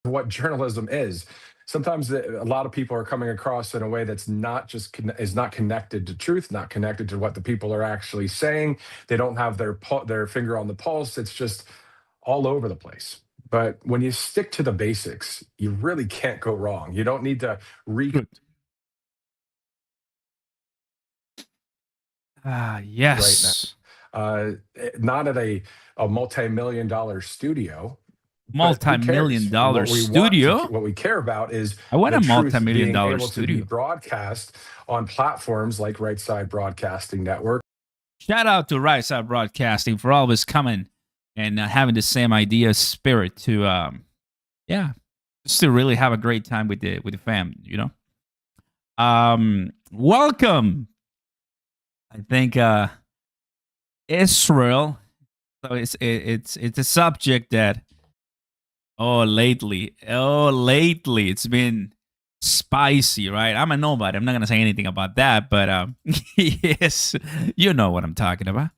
what journalism is. Sometimes a lot of people are coming across in a way that's not just is not connected to truth, not connected to what the people are actually saying. They don't have their finger on the pulse. It's just all over the place. But when you stick to the basics, you really can't go wrong. You don't need to re Good. right now. Yes. Not at a multi-million dollar studio, but who Multi-million cares? dollar studio. What we care about is I want the a truth multi-million being dollar able to be studio. broadcast on platforms like Right Side Broadcasting Network. Shout out to Right Side Broadcasting for always coming and having the same idea spirit to yeah, just to really have a great time with the fam, you know. Welcome. I think Israel. So it's a subject that lately it's been spicy, right? I'm a nobody. I'm not gonna say anything about that, but yes, you know what I'm talking about.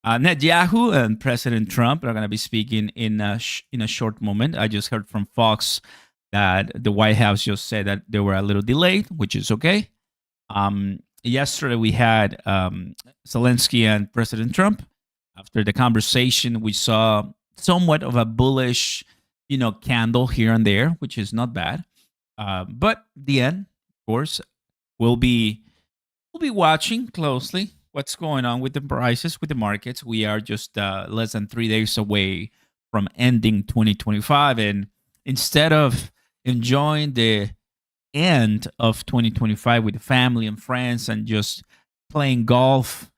Netanyahu and President Trump are going to be speaking in in a short moment. I just heard from Fox that the White House just said that they were a little delayed, which is okay. Yesterday we had Zelensky and President Trump. After the conversation, we saw somewhat of a bullish, candle here and there, which is not bad. But the end, of course, we'll be watching closely what's going on with the prices, with the markets. We are just less than 3 days away from ending 2025, and instead of enjoying the end of 2025 with family and friends and just playing golf,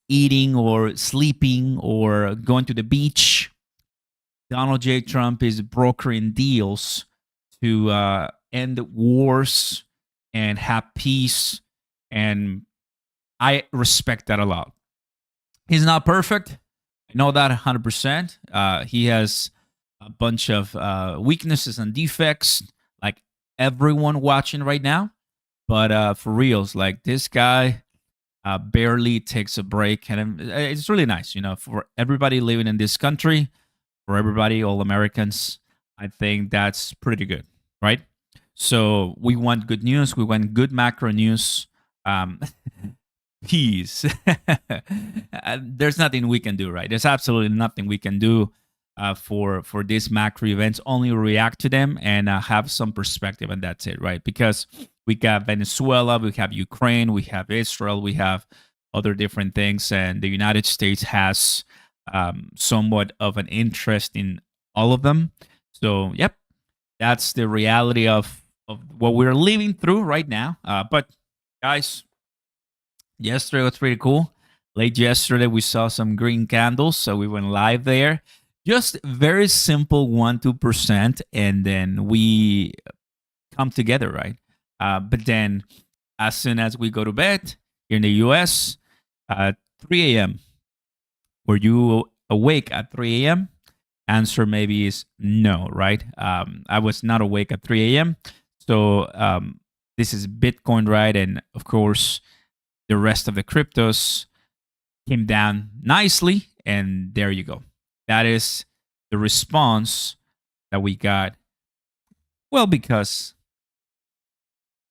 eating or sleeping or going to the beach, Donald J. Trump is brokering deals to end wars and have peace. And I respect that a lot. He's not perfect. I know that 100%. He has a bunch of weaknesses and defects, like everyone watching right now. But for reals, like this guy barely takes a break. And it's really nice, for everybody living in this country, for everybody, all Americans. I think that's pretty good, right? So we want good news. We want good macro news. Peace. There's nothing we can do, right? There's absolutely nothing we can do for these macro events. Only react to them and have some perspective, and that's it, right? Because we got Venezuela, we have Ukraine, we have Israel, we have other different things, and the United States has somewhat of an interest in all of them. So, yep, that's the reality of what we're living through right now. But guys, yesterday was pretty cool. Late yesterday, we saw some green candles, so we went live there. Just very simple 1-2%, and then we come together, right? But then, as soon as we go to bed here in the US, 3 a.m., were you awake at 3 a.m.? Answer maybe is no, right? I was not awake at 3 a.m. So this is Bitcoin, right? And of course, the rest of the cryptos came down nicely. And there you go. That is the response that we got. Well, because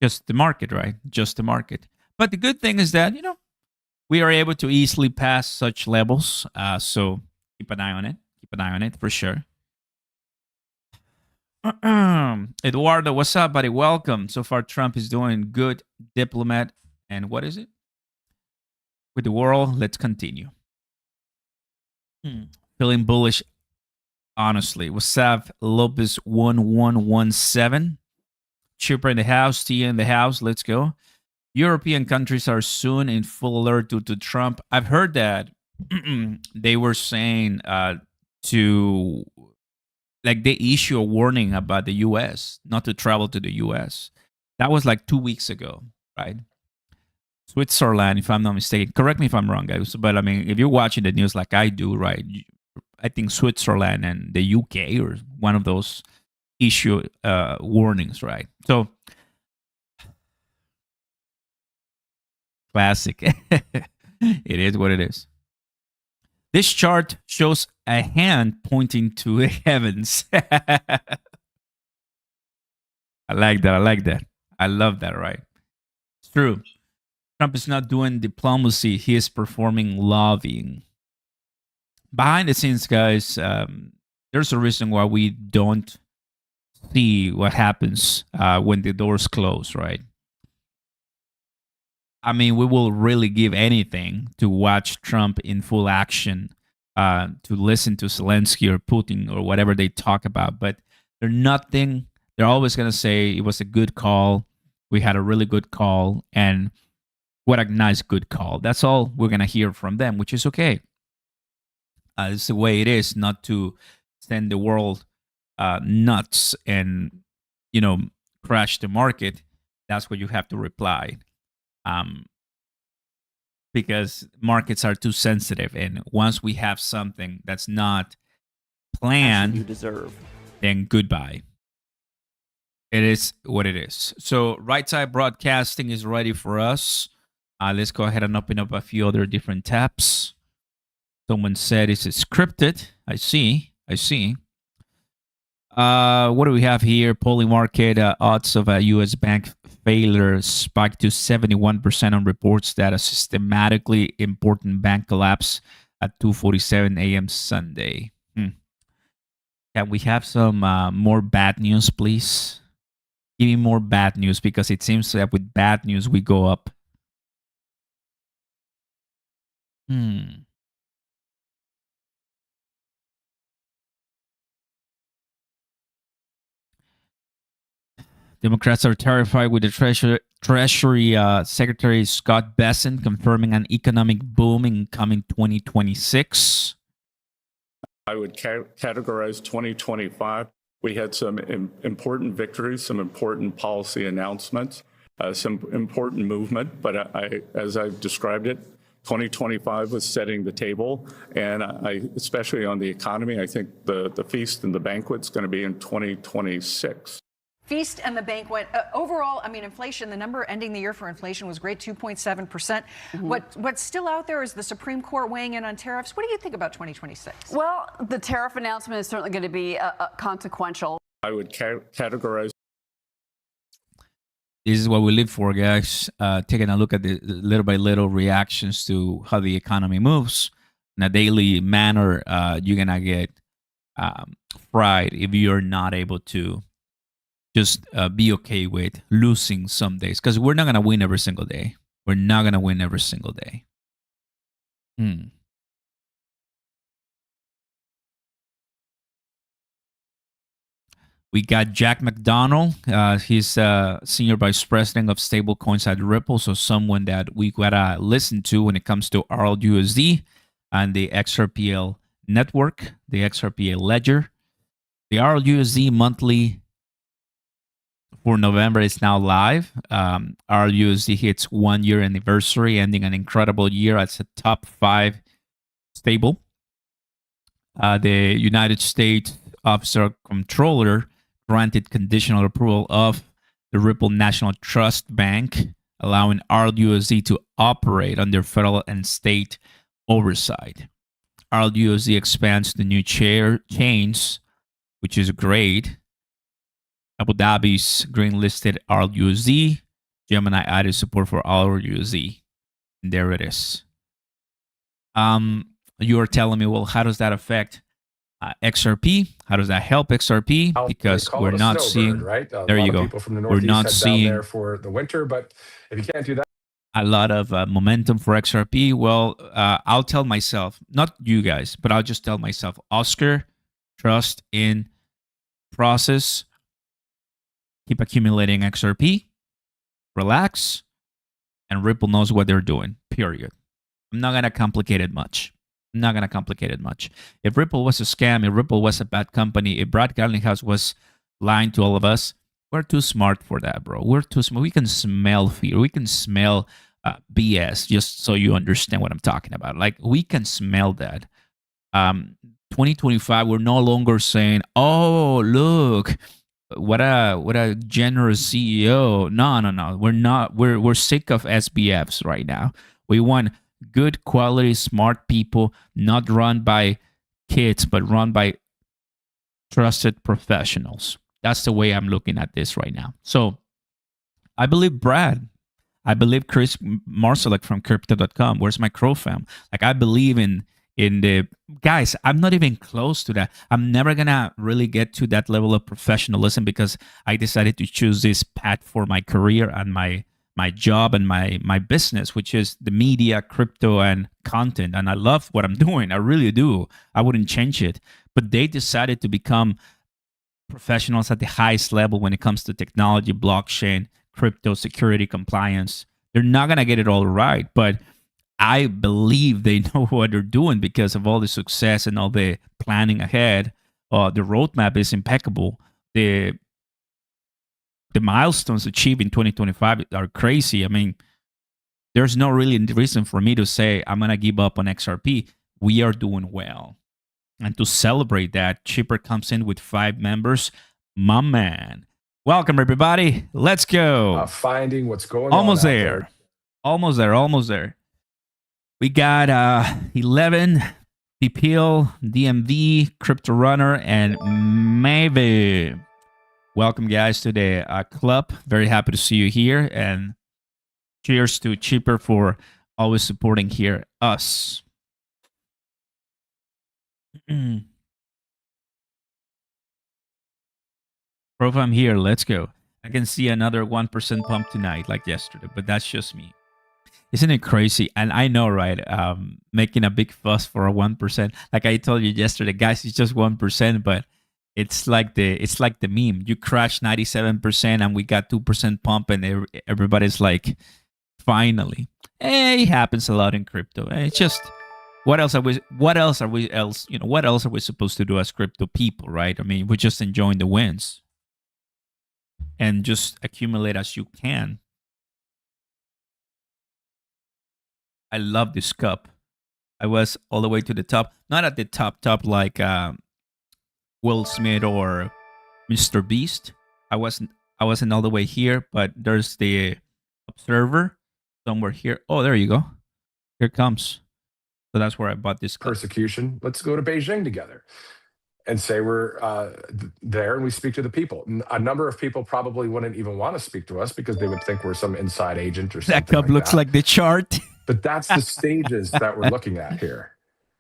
just the market, right? Just the market. But the good thing is that, we are able to easily pass such levels. So keep an eye on it. Keep an eye on it for sure. Eduardo, what's up, buddy? Welcome. So far, Trump is doing good diplomat. And what is it? With the world, let's continue. Feeling bullish, honestly. What's up, Lopez 1117? Chipper in the house, Tia in the house. Let's go. European countries are soon in full alert due to Trump. I've heard that they were saying to, like, they issue a warning about the U.S. not to travel to the U.S. That was like 2 weeks ago, right? Switzerland, if I'm not mistaken. Correct me if I'm wrong, guys. But I mean, if you're watching the news like I do, right? I think Switzerland and the UK or one of those issue warnings, right? So, classic. It is what it is. This chart shows a hand pointing to the heavens. I like that. I like that. I love that, right? It's true. Trump is not doing diplomacy, he is performing lobbying. Behind the scenes, guys, there's a reason why we don't see what happens when the doors close, right? I mean, we will really give anything to watch Trump in full action, to listen to Zelensky or Putin or whatever they talk about. But they're nothing. They're always going to say it was a good call. We had a really good call. And what a nice good call. That's all we're going to hear from them, which is okay. It's the way it is, not to send the world nuts and, crash the market. That's what you have to reply. Because markets are too sensitive, and once we have something that's not planned, you deserve, then goodbye. It is what it is. So Right Side Broadcasting is ready for us. Let's go ahead and open up a few other different tabs. Someone said it's scripted. I see. What do we have here? Polling market odds of a U.S. bank failure spiked to 71% on reports that a systematically important bank collapse at 2:47 a.m. Sunday. Can we have some more bad news, please? Give me more bad news, because it seems that with bad news we go up. Democrats are terrified with the Treasury Secretary Scott Bessent confirming an economic boom in coming 2026. I would categorize 2025. We had some important victories, some important policy announcements, some important movement. But as I've described it, 2025 was setting the table. And especially on the economy, I think the feast and the banquet's going to be in 2026. Feast and the banquet. Overall, I mean, inflation, the number ending the year for inflation was great, 2.7%. Mm-hmm. What's still out there is the Supreme Court weighing in on tariffs. What do you think about 2026? Well, the tariff announcement is certainly going to be consequential. I would categorize. This is what we live for, guys. Taking a look at the little by little reactions to how the economy moves in a daily manner. You're going to get fried if you're not able to just be okay with losing some days, because we're not going to win every single day. We're not going to win every single day. We got Jack McDonald. He's Senior Vice President of Stablecoins at Ripple, so someone that we got to listen to when it comes to RLUSD and the XRPL network, the XRPL ledger. The RLUSD monthly for November is now live. RLUSD hits 1 year anniversary, ending an incredible year as a top 5 stable. The United States Office of Comptroller granted conditional approval of the Ripple National Trust Bank, allowing RLUSD to operate under federal and state oversight. RLUSD expands to new chains, which is great. Abu Dhabi's green-listed RLUSD. Gemini added support for RLUSD. And there it is. You are telling me, well, how does that affect XRP? How does that help XRP? Because we're not seeing. Right? There you go. People from the We're Northeast not head seeing down there for the winter, but if you can't do that, a lot of momentum for XRP. Well, I'll tell myself, not you guys, but I'll just tell myself, Oscar, trust in process. Keep accumulating XRP, relax, and Ripple knows what they're doing, period. I'm not going to complicate it much. If Ripple was a scam, if Ripple was a bad company, if Brad Garlinghouse was lying to all of us, we're too smart for that, bro. We're too smart. We can smell fear. We can smell BS, just so you understand what I'm talking about. Like, we can smell that. 2025, we're no longer saying, oh, look, what a generous CEO. No. We're not. We're sick of SBFs right now. We want good quality, smart people, not run by kids, but run by trusted professionals. That's the way I'm looking at this right now. So I believe Brad. I believe Chris Marsalek from Crypto.com. Where's my crow fam? Like, I believe in the guys. I'm not even close to that. I'm never gonna really get to that level of professionalism because I decided to choose this path for my career and my job and my business, which is the media, crypto, and content. And I love what I'm doing. I really do. I wouldn't change it. But they decided to become professionals at the highest level when it comes to technology, blockchain, crypto, security, compliance. They're not going to get it all right, but I believe they know what they're doing because of all the success and all the planning ahead. The roadmap is impeccable. The milestones achieved in 2025 are crazy. I mean, there's no really reason for me to say I'm going to give up on XRP. We are doing well. And to celebrate that, Chipper comes in with 5 members. My man. Welcome, everybody. Let's go. Finding what's going almost on. There. Almost there. Almost there. We got 11, PPL, DMV, Crypto Runner, and maybe. Welcome, guys, to the club. Very happy to see you here. And cheers to Chipper for always supporting here us. Prof, I'm here. Let's go. I can see another 1% pump tonight, like yesterday, but that's just me. Isn't it crazy? And I know, right? Making a big fuss for a 1%. Like I told you yesterday, guys, it's just 1%, but it's like the meme. You crashed 97% and we got 2% pump, and everybody's like, finally. It happens a lot in crypto. It's just what else are we supposed to do as crypto people, right? I mean, we're just enjoying the wins and just accumulate as you can. I love this cup. I was all the way to the top, not at the top like Will Smith or Mr. Beast. I wasn't all the way here, but there's the observer somewhere here. Oh, there you go. Here it comes. So that's where I bought this cup. Persecution. Let's go to Beijing together and say we're there and we speak to the people. A number of people probably wouldn't even want to speak to us because they would think we're some inside agent or something. That cup looks like the chart. But that's the stages that we're looking at here.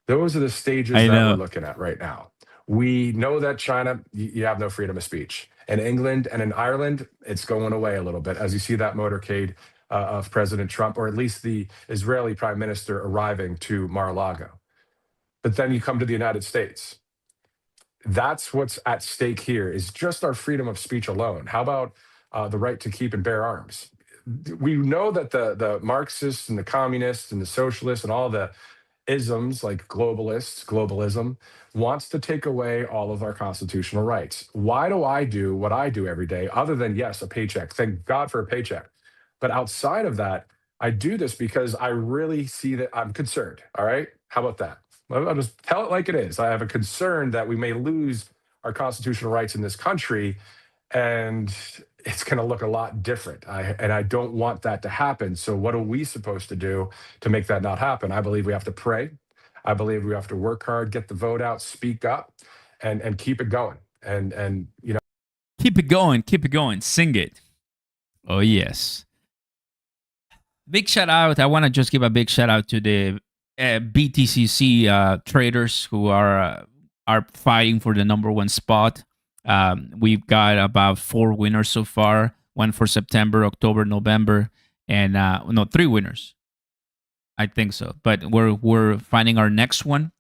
Those are the stages that we're looking at right now. We know that China, you have no freedom of speech. In England and in Ireland, it's going away a little bit as you see that motorcade of President Trump, or at least the Israeli prime minister arriving to Mar-a-Lago. But then you come to the United States. That's what's at stake here is just our freedom of speech alone. How about the right to keep and bear arms? We know that the Marxists and the communists and the socialists and all the isms like globalism wants to take away all of our constitutional rights. Why do I do what I do every day other than, yes, a paycheck? Thank God for a paycheck. But outside of that, I do this because I really see that I'm concerned. All right. How about that? I'll just tell it like it is. I have a concern that we may lose our constitutional rights in this country, and it's going to look a lot different. I don't want that to happen. So what are we supposed to do to make that not happen? I believe we have to pray. I believe we have to work hard, get the vote out, speak up, and keep it going. And keep it going, sing it. Oh yes. Big shout out. I want to just give a big shout out to the BTCC traders who are fighting for the number 1 spot. We've got about 4 winners so far. 1 for September, October, November, and 3 winners. I think so. But we're finding our next one.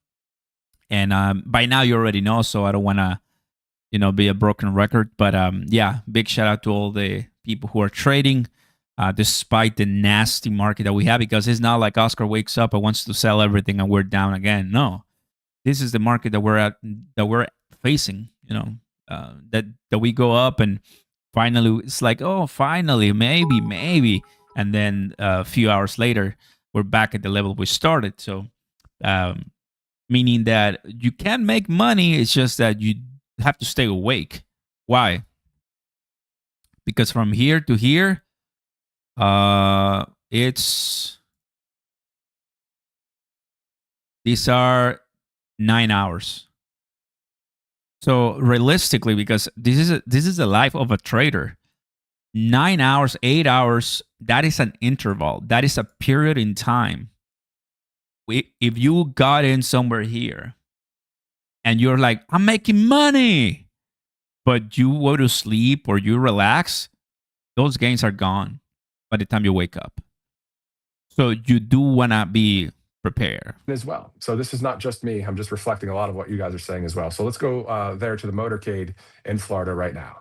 And by now you already know, so I don't want to be a broken record. But yeah, big shout out to all the people who are trading despite the nasty market that we have, because it's not like Oscar wakes up and wants to sell everything and we're down again. No, this is the market that we're facing. That we go up and finally it's like, oh, finally, maybe, and then a few hours later we're back at the level we started. So meaning that you can make money, it's just that you have to stay awake. Why? Because from here to here, these are 9 hours. So realistically, because this is the life of a trader, 9 hours, 8 hours, that is an interval. That is a period in time. If you got in somewhere here and you're like, I'm making money, but you go to sleep or you relax, those gains are gone by the time you wake up. So you do want to be prepared as well. So this is not just me. I'm just reflecting a lot of what you guys are saying as well. So let's go there to the motorcade in Florida right now.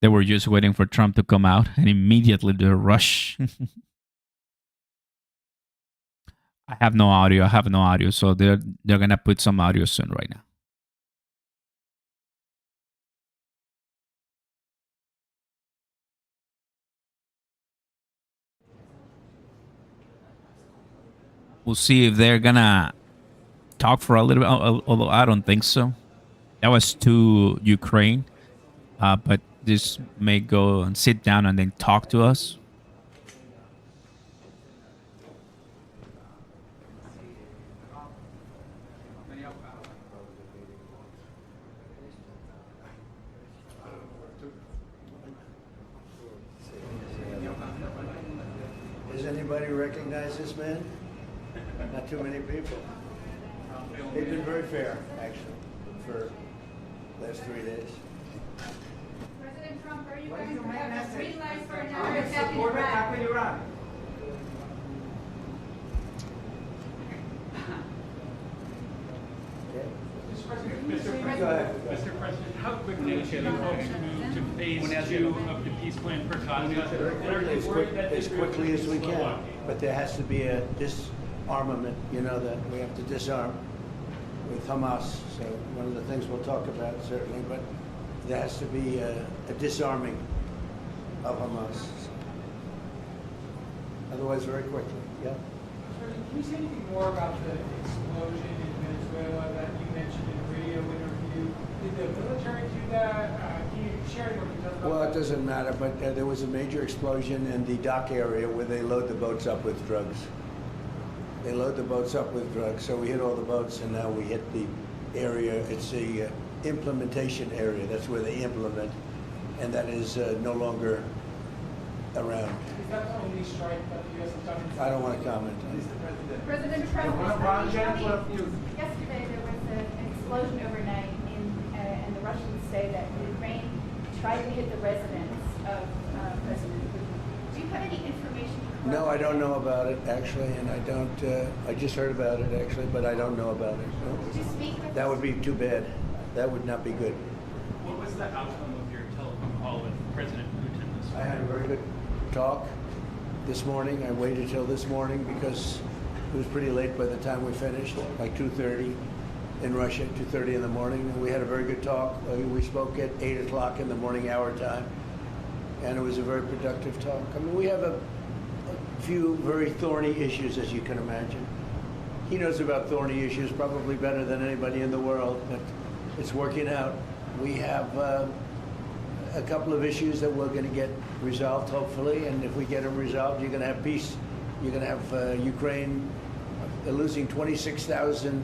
They were just waiting for Trump to come out and immediately they rush. I have no audio. So they're gonna put some audio soon right now. We'll see if they're gonna talk for a little bit, although I don't think so. That was to Ukraine, but this may go and sit down and then talk to us. Does anybody recognize this man? Not too many people. They've been very fair, actually, for the last 3 days. President Trump, are you going to have a green light for another attack in Iraq? Mr. President, how quickly should you folks move to phase 2 of the peace plan for Gaza? As quickly as we can, but there has to be a disarmament, that we have to disarm with Hamas. So one of the things we'll talk about, certainly, but there has to be a disarming of Hamas. Otherwise, very quickly, yeah. Can you say anything more about the explosion in Venezuela that you mentioned in a radio interview? Did the military do that? Can you share any more details about Well, that? it doesn't matter, but there was a major explosion in the dock area where they load the boats up with drugs. They load the boats up with drugs, so we hit all the boats, and now we hit the area. It's the implementation area. That's where they implement, and that is no longer around. Is that the only strike that the U.S. has done? I don't want to comment on it. President Trump, yesterday there was an explosion overnight, and the Russians say that Ukraine tried to hit the residence of President Putin. Do you have any information? No, I don't know about it, actually, and I don't, I just heard about it, actually, but I don't know about it. No. Did you speak with That would be too bad. That would not be good. What was the outcome of your telephone call with President Putin this I had a very good talk this morning. I waited till this morning because it was pretty late by the time we finished, like 2:30 in Russia, 2:30 in the morning. And we had a very good talk. We spoke at 8 o'clock in the morning our time, and it was a very productive talk. I mean, we have a few very thorny issues, as you can imagine. He knows about thorny issues probably better than anybody in the world, but it's working out. We have a couple of issues that we're going to get resolved, hopefully, and if we get them resolved, you're going to have peace. You're going to have Ukraine losing 26,000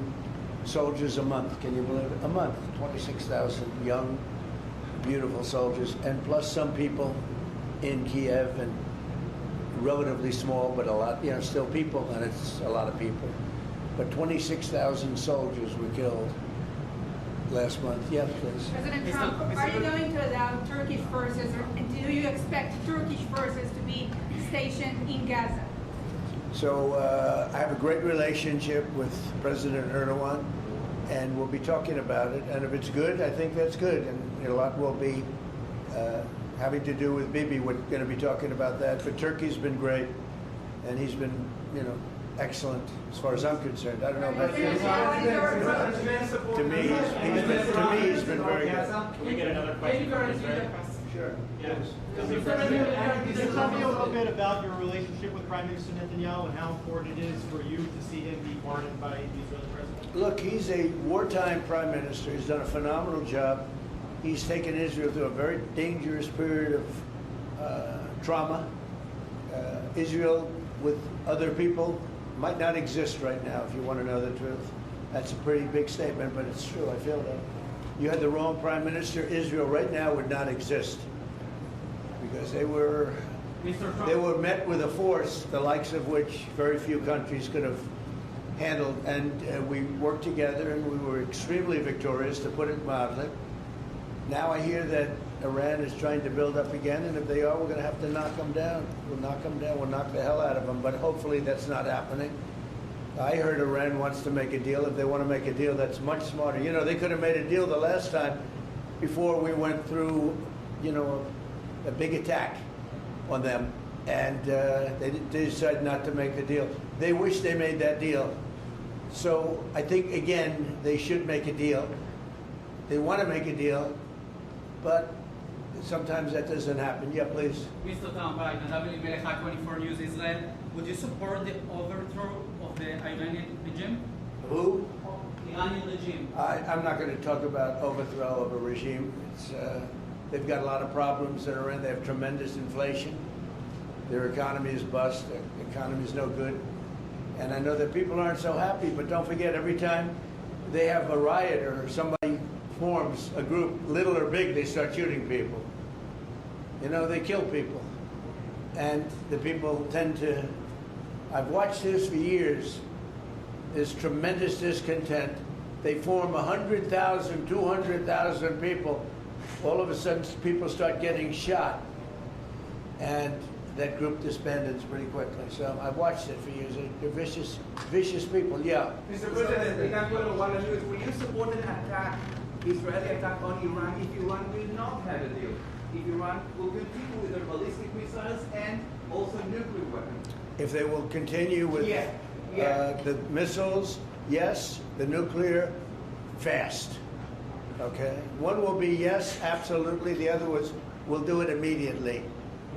soldiers a month. Can you believe it? A month, 26,000 young, beautiful soldiers, and plus some people in Kiev, and relatively small, but a lot, still people, and it's a lot of people. But 26,000 soldiers were killed last month. Yeah, please. President Trump, are you going to allow Turkish forces, or do you expect Turkish forces to be stationed in Gaza? So I have a great relationship with President Erdogan, and we'll be talking about it. And if it's good, I think that's good. And a lot will be having to do with Bibi. We're going to be talking about that. But Turkey's been great, and he's been, excellent as far as I'm concerned. I don't know about you. To me, he's been very good. Can we get another question from Israel? Sure. Yes. Mr. President, can you tell me a little bit about your relationship with Prime Minister Netanyahu and how important it is for you to see him be pardoned by the Israeli president? Look, he's a wartime prime minister. He's done a phenomenal job. He's taken Israel through a very dangerous period of trauma. Israel, with other people, might not exist right now, if you want to know the truth. That's a pretty big statement, but it's true. I feel that. You had the wrong prime minister. Israel right now would not exist because they were met with a force the likes of which very few countries could have handled. And we worked together, and we were extremely victorious, to put it mildly. Now I hear that Iran is trying to build up again, and if they are, we're going to have to knock them down. We'll knock them down. We'll knock the hell out of them. But hopefully that's not happening. I heard Iran wants to make a deal. If they want to make a deal, that's much smarter. You know, they could have made a deal the last time before we went through, you know, a big attack on them. And they decided not to make the deal. They wish they made that deal. So I think, again, they should make a deal. They want to make a deal, but sometimes that doesn't happen. Yeah, please. Mr. Tom Biden, WMLH 24 News Israel. Would you support the overthrow of the Iranian regime? Who? Iranian regime. I'm not going to talk about overthrow of a regime. They've got a lot of problems that are in. They have tremendous inflation. Their economy is bust. Their economy is no good. And I know that people aren't so happy, but don't forget, every time they have a riot or somebody forms a group, little or big, they start shooting people. You know, they kill people. And the people tend to, I've watched this for years, there's tremendous discontent. They form 100,000, 200,000 people. All of a sudden, people start getting shot. And that group disbands pretty quickly. So I've watched it for years. They're vicious, vicious people. Yeah. Mr. President, will you support an attack, Israeli attack on Iran if Iran will not have a deal? If Iran will continue with their ballistic missiles and also nuclear weapons? If they will continue with the missiles, yes. The nuclear, fast. Okay? One will be yes, absolutely. The other was, we'll do it immediately.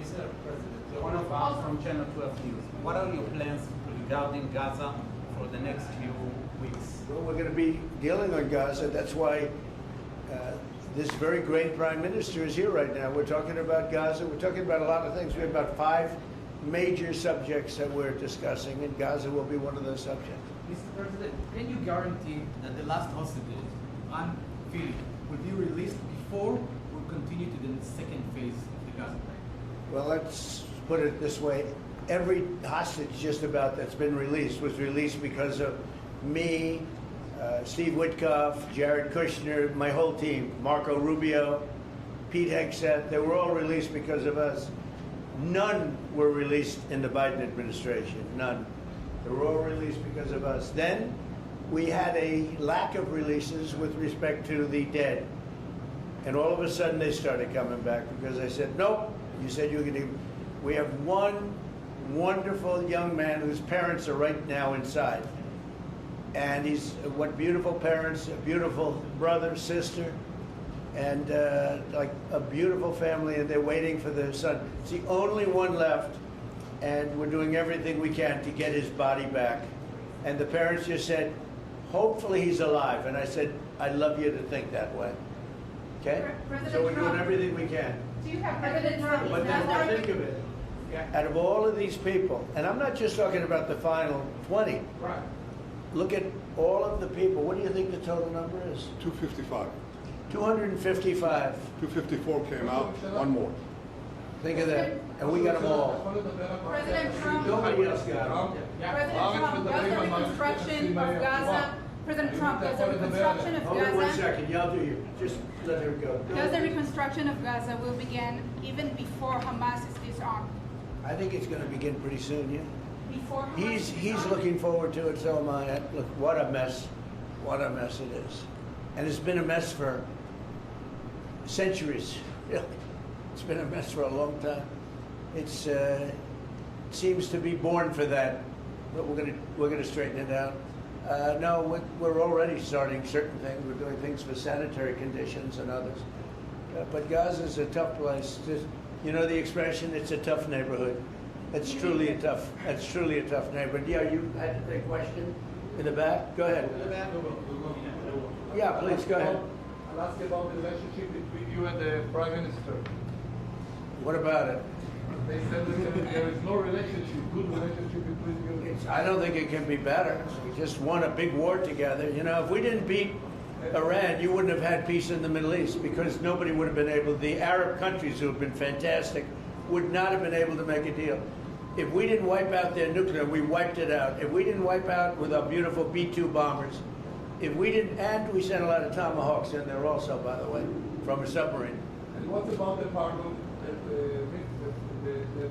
Mr. President, one of us from Channel 12 News. What are your plans regarding Gaza for the next few weeks? Well, we're going to be dealing on Gaza. That's why this very great prime minister is here right now. We're talking about Gaza. We're talking about a lot of things. We have about 5 major subjects that we're discussing, and Gaza will be one of those subjects. Mr. President, can you guarantee that the last hostages, Anne Philip, will be released before we continue to the second phase of the Gaza plan? Well, let's put it this way. Every hostage just about that's been released was released because of me, Steve Witkoff, Jared Kushner, my whole team, Marco Rubio, Pete Hegseth. They were all released because of us. None were released in the Biden administration, none. They were all released because of us. Then we had a lack of releases with respect to the dead. And all of a sudden they started coming back because I said, nope, you said you were going to. We have one wonderful young man whose parents are right now inside. And he's, what beautiful parents, a beautiful brother, sister, and like a beautiful family, and they're waiting for their son. It's the only one left, and we're doing everything we can to get his body back. And the parents just said, hopefully he's alive. And I said, I'd love you to think that way. Okay? So we're doing everything we can. Do you have President Trump? But then think of it. Out of all of these people, and I'm not just talking about the final 20. Right. Look at all of the people. What do you think the total number is? 255. 255. 254 came out. One more. Think of that. And we got them all. President Trump. Nobody else got them. President Trump, does the reconstruction of Gaza? President Trump, does the reconstruction of Hold on 1 Gaza? second. Y'all do you. Just let her go. Does the reconstruction of Gaza will begin even before Hamas is disarmed? I think it's going to begin pretty soon, yeah. Before Hamas is He's disarmed? looking forward to it, so am I. Look, what a mess. What a mess it is. And it's been a mess for centuries. Really. It's been a mess for a long time. It's seems to be born for that, but we're gonna straighten it out. No, we're already starting certain things. We're doing things for sanitary conditions and others. But Gaza's a tough place. You know the expression, it's a tough neighborhood. That's truly a tough neighborhood. Yeah, you had a question in the back? Go ahead. Yeah, please, go ahead. I'll ask you about the relationship between you and the Prime Minister. What about it? They said that there is no relationship, good relationship between you. I don't think it can be better. We just won a big war together. You know, if we didn't beat Iran, you wouldn't have had peace in the Middle East because nobody would have been able, the Arab countries who have been fantastic would not have been able to make a deal. If we didn't wipe out their nuclear, we wiped it out. If we didn't wipe out with our beautiful B-2 bombers, if we didn't, and we sent a lot of Tomahawks in there also, by the way, from a submarine. And what about the pardon that the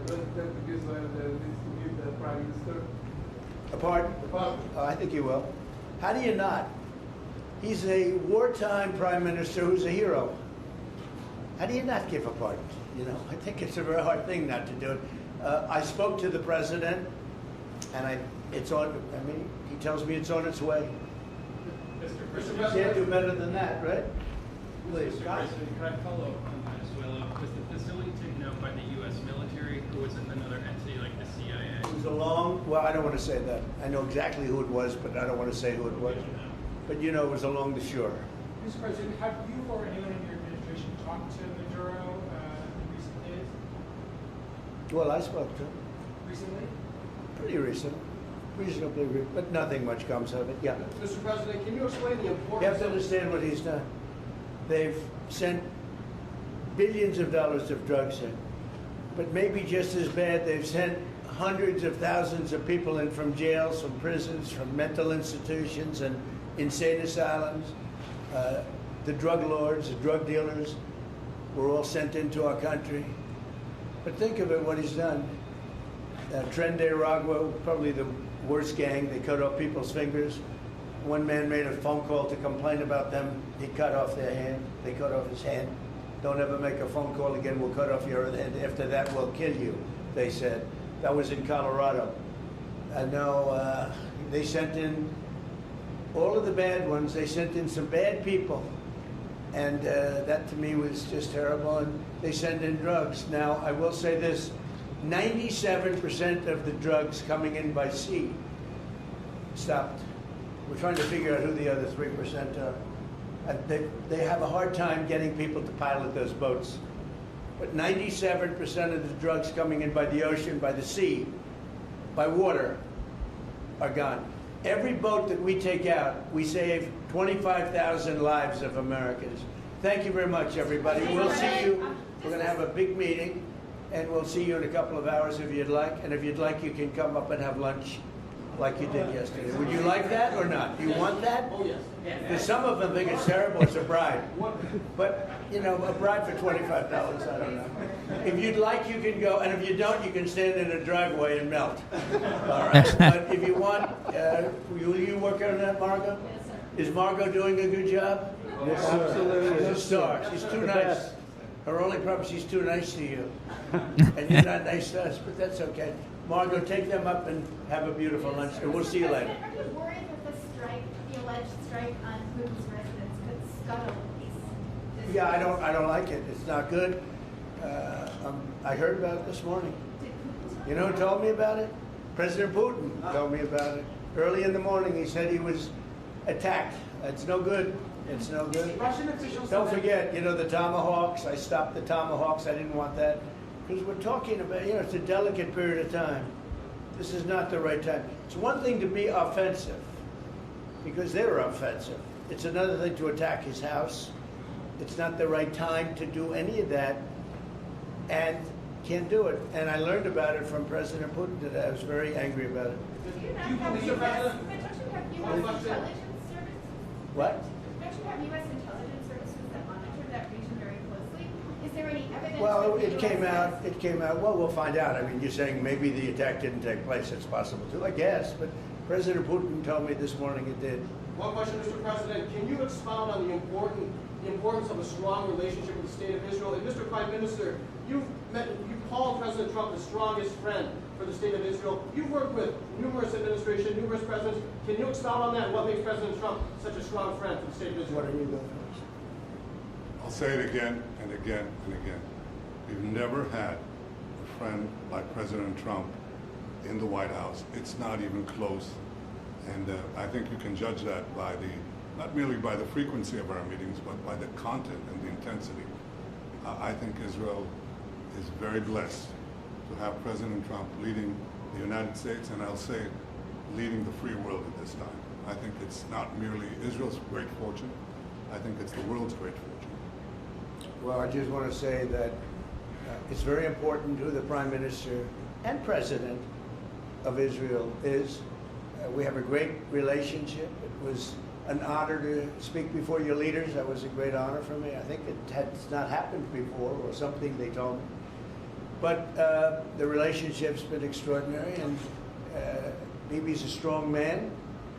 president of Israel needs to give the prime minister? A pardon? The pardon. Oh, I think he will. How do you not? He's a wartime prime minister who's a hero. How do you not give a pardon? You know, I think it's a very hard thing not to do it. I spoke to the president, and it's on. I mean, he tells me it's on its way. Mr. You President, can't do better than that, right? Please. Mr. President, could I follow up on Venezuela? Was the facility taken out by the U.S. military, or was it another entity like the CIA? It was a long. Well, I don't want to say that. I know exactly who it was, but I don't want to say who it was. But you know, it was along the shore. Mr. President, have you or anyone in your administration talked to Maduro in recent days? Well, I spoke to him. Recently? Pretty recent. Reasonably, but nothing much comes of it. Yeah. Mr. President, can you explain the importance You have to understand what he's done. They've sent billions of dollars of drugs in. But maybe just as bad, they've sent hundreds of thousands of people in from jails, from prisons, from mental institutions and insane asylums. The drug lords, the drug dealers were all sent into our country. But think of it, what he's done. Tren de Aragua, probably the worst gang. They cut off people's fingers. One man made a phone call to complain about them. He cut off their hand. They cut off his hand. Don't ever make a phone call again. We'll cut off your other hand. After that, we'll kill you, they said. That was in Colorado. And now they sent in all of the bad ones. They sent in some bad people. And that to me was just terrible. And they send in drugs. Now, I will say this. 97% of the drugs coming in by sea stopped. We're trying to figure out who the other 3% are. They have a hard time getting people to pilot those boats. But 97% of the drugs coming in by the ocean, by the sea, by water, are gone. Every boat that we take out, we save 25,000 lives of Americans. Thank you very much, everybody. We'll see you. We're going to have a big meeting. And we'll see you in a couple of hours if you'd like. And if you'd like, you can come up and have lunch like you did yesterday. Would you like that or not? Do you want that? Oh, yes. Because some of them think it's terrible as a bribe. But, you know, a bribe for $25, I don't know. If you'd like, you can go. And if you don't, you can stand in a driveway and melt. All right? But if you want, will you work on that, Margot? Yes, sir. Is Margot doing a good job? Yes, sir. Absolutely. She's a star. She's too nice. Her only problem, she's too nice to you. And you're not nice to us, but that's okay. Margot, take them up and have a beautiful lunch, and we'll see you later. Are you worried that the strike, the alleged strike on Putin's residence, could scuttle peace? Yeah, I don't like it. It's not good. I heard about it this morning. You know who told me about it? President Putin told me about it. Early in the morning, he said he was attacked. It's no good. It's no good. Russian officials. Don't forget, you know, the Tomahawks. I stopped the Tomahawks. I didn't want that. Because we're talking about, you know, it's a delicate period of time. This is not the right time. It's one thing to be offensive, because they were offensive. It's another thing to attack his house. It's not the right time to do any of that, and can't do it. And I learned about it from President Putin today. I was very angry about it. Do you not have U.S. intelligence services? What? Don't you have U.S. intelligence services that monitor that region very closely? Is there any evidence? Well, it came out. It came out. Well, we'll find out. I mean, you're saying maybe the attack didn't take place. It's possible too, I guess. But President Putin told me this morning it did. One question, Mr. President. Can you expound on the importance of a strong relationship with the State of Israel? And Mr. Prime Minister, you called President Trump the strongest friend for the State of Israel. You've worked with numerous administrations, numerous presidents. Can you expound on that? What makes President Trump such a strong friend for the State of Israel? What are you going first? I'll say it again and again and again. We've never had a friend like President Trump in the White House. It's not even close. And I think you can judge that by not merely by the frequency of our meetings, but by the content and the intensity. I think Israel is very blessed to have President Trump leading the United States, and I'll say leading the free world at this time. I think it's not merely Israel's great fortune, I think it's the world's great fortune. Well, I just want to say that it's very important who the Prime Minister and President of Israel is. We have a great relationship. It was an honor to speak before your leaders. That was a great honor for me. I think it has not happened before, or something they told me. But the relationship's been extraordinary, and Bibi's a strong man.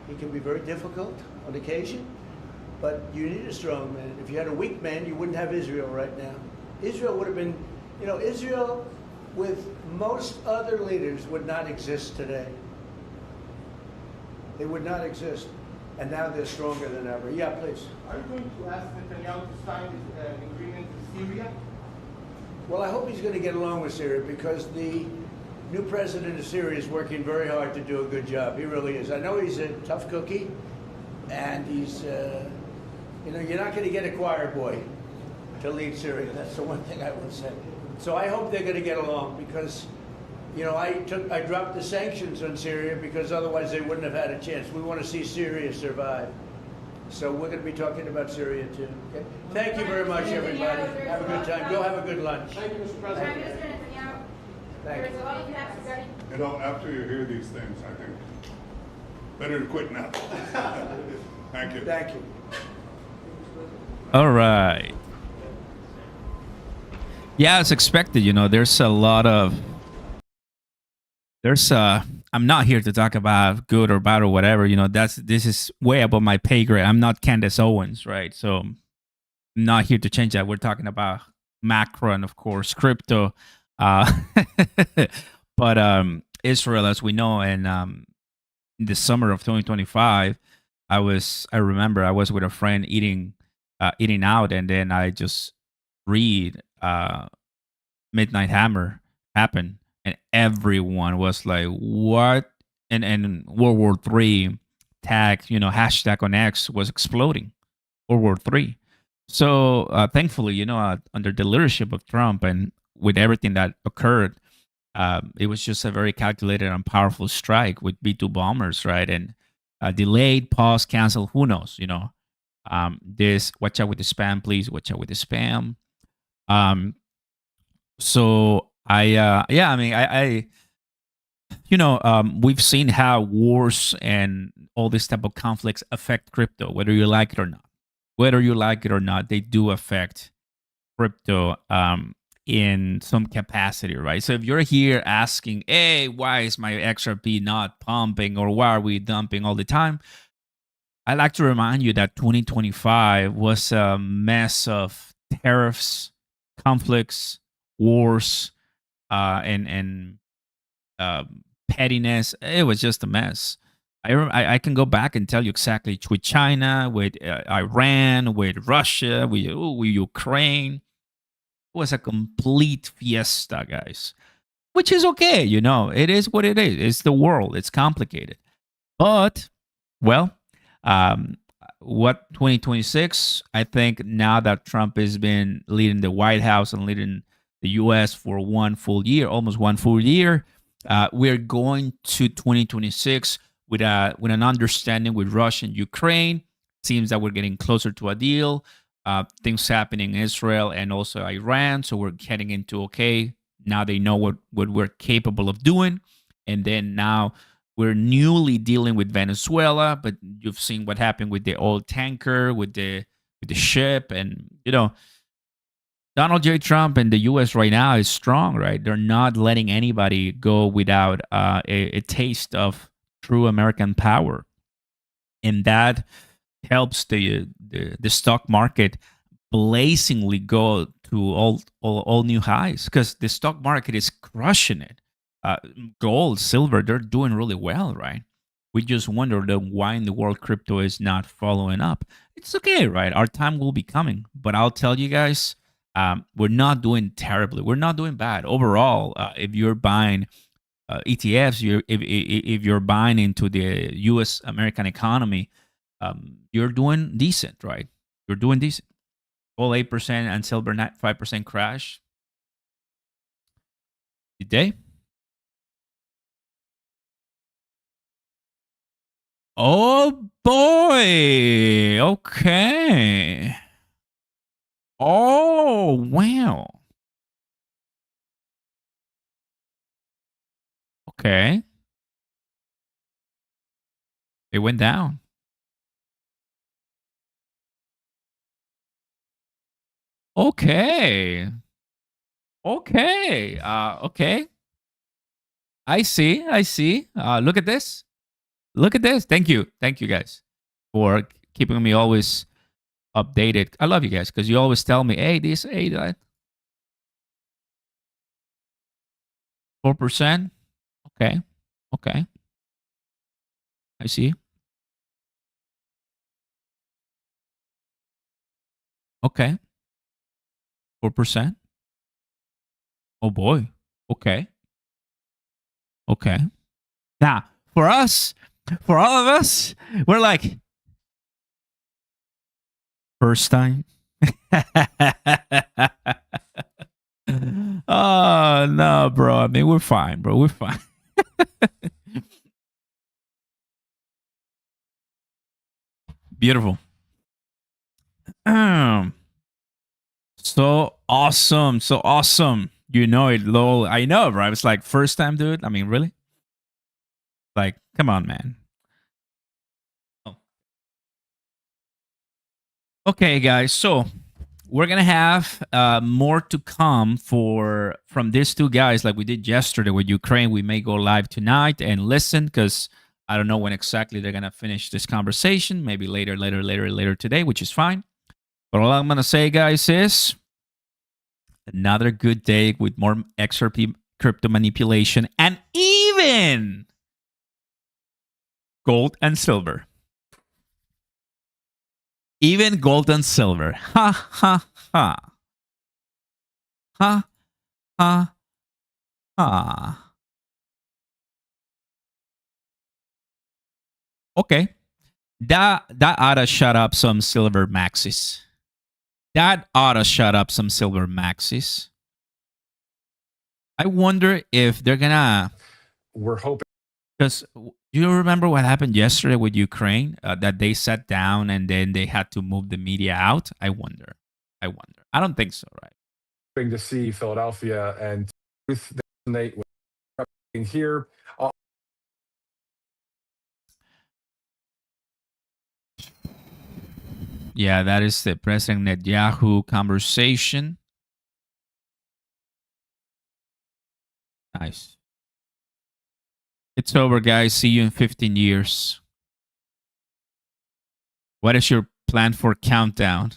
He can be very difficult on occasion, but you need a strong man. If you had a weak man, you wouldn't have Israel right now. Israel would have been, Israel with most other leaders would not exist today. They would not exist. And now they're stronger than ever. Yeah, please. Are you going to ask Netanyahu to sign an agreement with Syria? Well, I hope he's going to get along with Syria, because the new president of Syria is working very hard to do a good job. He really is. I know he's a tough cookie, and he's, you're not going to get a choir boy to lead Syria. That's the one thing I will say. So I hope they're going to get along, because I dropped the sanctions on Syria because otherwise they wouldn't have had a chance. We want to see Syria survive. So we're going to be talking about Syria too. Okay? Thank you very much, everybody. Have a good time. Go have a good lunch. Thank you, Mr. President. Thank you. There's a lot of facts. After you hear these things, I think better to quit now. Thank you. Thank you. All right. Yeah, as expected, there's a lot of I'm not here to talk about good or bad or whatever. This is way above my pay grade. I'm not Candace Owens, right? So I'm not here to change that. We're talking about macro and, of course, crypto. But Israel, as we know, and in the summer of 2025, I remember I was with a friend eating out, and then I just read Midnight Hammer happen. And everyone was like, what? And World War III tag, hashtag on X was exploding. World War III. So thankfully, under the leadership of Trump and with everything that occurred, it was just a very calculated and powerful strike with B-2 bombers, right? And delayed, pause, cancel, who knows, this, watch out with the spam, please, watch out with the spam. So we've seen how wars and all this type of conflicts affect crypto, whether you like it or not. Whether you like it or not, they do affect crypto in some capacity, right? So if you're here asking, hey, why is my XRP not pumping, or why are we dumping all the time? I'd like to remind you that 2025 was a mess of tariffs, conflicts, wars, and pettiness. It was just a mess. I can go back and tell you exactly, with China, with Iran, with Russia, with Ukraine. It was a complete fiesta, guys. Which is okay, It is what it is. It's the world. It's complicated. But, what 2026, I think now that Trump has been leading the White House and leading the U.S. for one full year, almost one full year, we're going to 2026 with an understanding with Russia and Ukraine. Seems that we're getting closer to a deal. Things happening in Israel and also Iran. So we're heading into, okay, now they know what we're capable of doing. And then now we're newly dealing with Venezuela, but you've seen what happened with the oil tanker, with the ship, and Donald J. Trump and the U.S. right now is strong, right? They're not letting anybody go without a taste of true American power, and that helps the stock market blazingly go to all new highs, because the stock market is crushing it. Gold, silver, they're doing really well, right? We just wonder why in the world crypto is not following up. It's okay, right? Our time will be coming, but I'll tell you guys, we're not doing terribly. We're not doing bad overall. If you're buying ETFs, if you're buying into the U.S. American economy, you're doing decent, right? You're doing decent. Gold 8% and silver 5% crash. Good day. Oh boy. Okay. Oh wow. Okay. It went down. Okay. Okay. Okay. I see. I see. Look at this. Look at this. Thank you. Thank you guys for keeping me always updated. I love you guys because you always tell me, hey, this, hey, that. 4%. Okay. Okay. I see. Okay. 4%. Oh boy. Okay. Okay. Now, for us, for all of us, we're like, first time. Oh, no, bro. I mean, we're fine, bro. We're fine. Beautiful. So awesome. So awesome. You know it, lol. I know, right? It's like first time, dude. I mean, really? Like, come on, man. Oh. Okay, guys. So we're gonna have more to come from these two guys, like we did yesterday with Ukraine. We may go live tonight and listen because I don't know when exactly they're gonna finish this conversation. Maybe later today, which is fine. But all I'm gonna say, guys, is another good day with more XRP crypto manipulation and even gold and silver. Even gold and silver. Ha, ha, ha. Ha, ha, ha. Okay. That ought to shut up some silver maxis. That ought to shut up some silver maxis. I wonder if they're gonna. We're hoping. Because you remember what happened yesterday with Ukraine? That they sat down and then they had to move the media out? I wonder. I don't think so, right? Hoping to see Philadelphia and Truth resonate with here. Yeah, that is the President Netanyahu conversation. Nice. It's over, guys. See you in 15 years. What is your plan for countdown?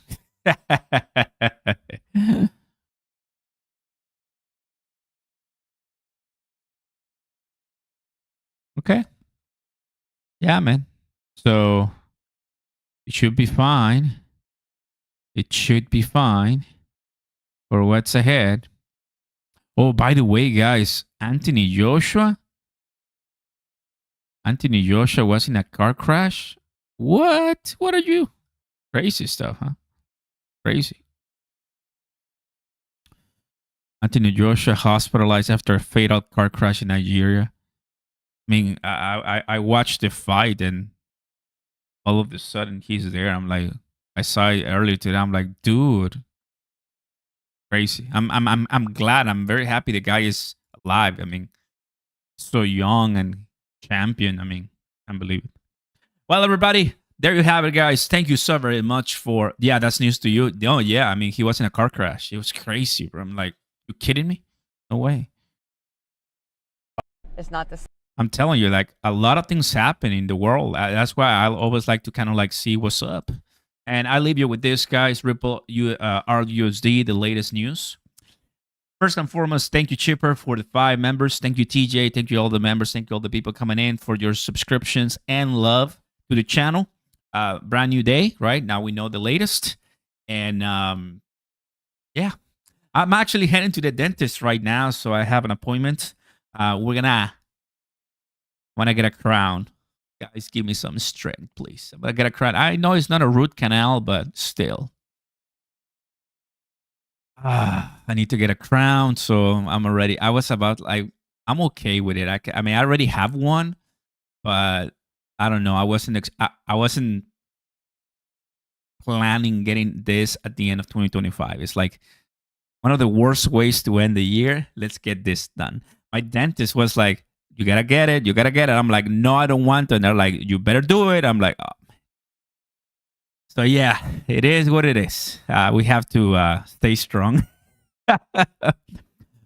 Okay. Yeah, man. So it should be fine. It should be fine for what's ahead. Oh, by the way, guys, Anthony Joshua was in a car crash. What? What are you? Crazy stuff, huh? Crazy. Anthony Joshua hospitalized after a fatal car crash in Nigeria. I mean, I watched the fight and all of a sudden he's there. I'm like, I saw it earlier today. I'm like, dude, crazy. I'm glad. I'm very happy the guy is alive. I mean, so young and champion. I mean, can't believe it. Well, everybody, there you have it, guys. Thank you so very much for. Yeah, that's news to you. Oh yeah, I mean, he was in a car crash. It was crazy, bro. I'm like, you kidding me? No way. It's not the same. I'm telling you, like a lot of things happen in the world. That's why I always like to kind of like see what's up. And I leave you with this, guys. Ripple RUSD, the latest news. First and foremost, thank you, Chipper, for the 5 members. Thank you, TJ. Thank you, all the members. Thank you, all the people coming in for your subscriptions and love to the channel. Brand new day, right? Now we know the latest. And yeah, I'm actually heading to the dentist right now, so I have an appointment. We're gonna when I get a crown. Guys, give me some strength, please. I'm gonna get a crown. I know it's not a root canal, but still. I need to get a crown, so I'm already. I was about like I'm okay with it. I mean, I already have one, but I don't know. I wasn't planning getting this at the end of 2025. It's like one of the worst ways to end the year. Let's get this done. My dentist was like, "You gotta get it. You gotta get it." I'm like, "No, I don't want to." And they're like, "You better do it." I'm like, "Oh." So yeah, it is what it is. We have to stay strong.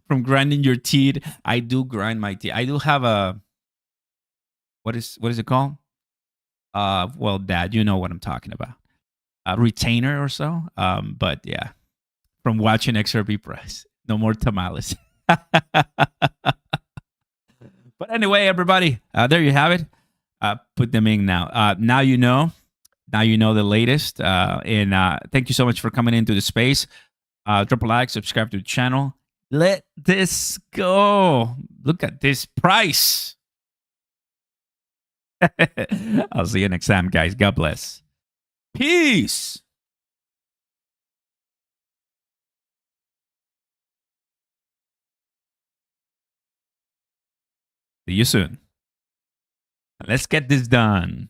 From grinding your teeth, I do grind my teeth. I do have a what is it called? Well, Dad, you know what I'm talking about. A retainer or so. But yeah, from watching XRP price, no more tamales. But anyway, everybody, there you have it. Put them in now. Now you know. Now you know the latest. And thank you so much for coming into the space. Drop a like, subscribe to the channel. Let this go. Look at this price. I'll see you next time, guys. God bless. Peace. See you soon. Let's get this done.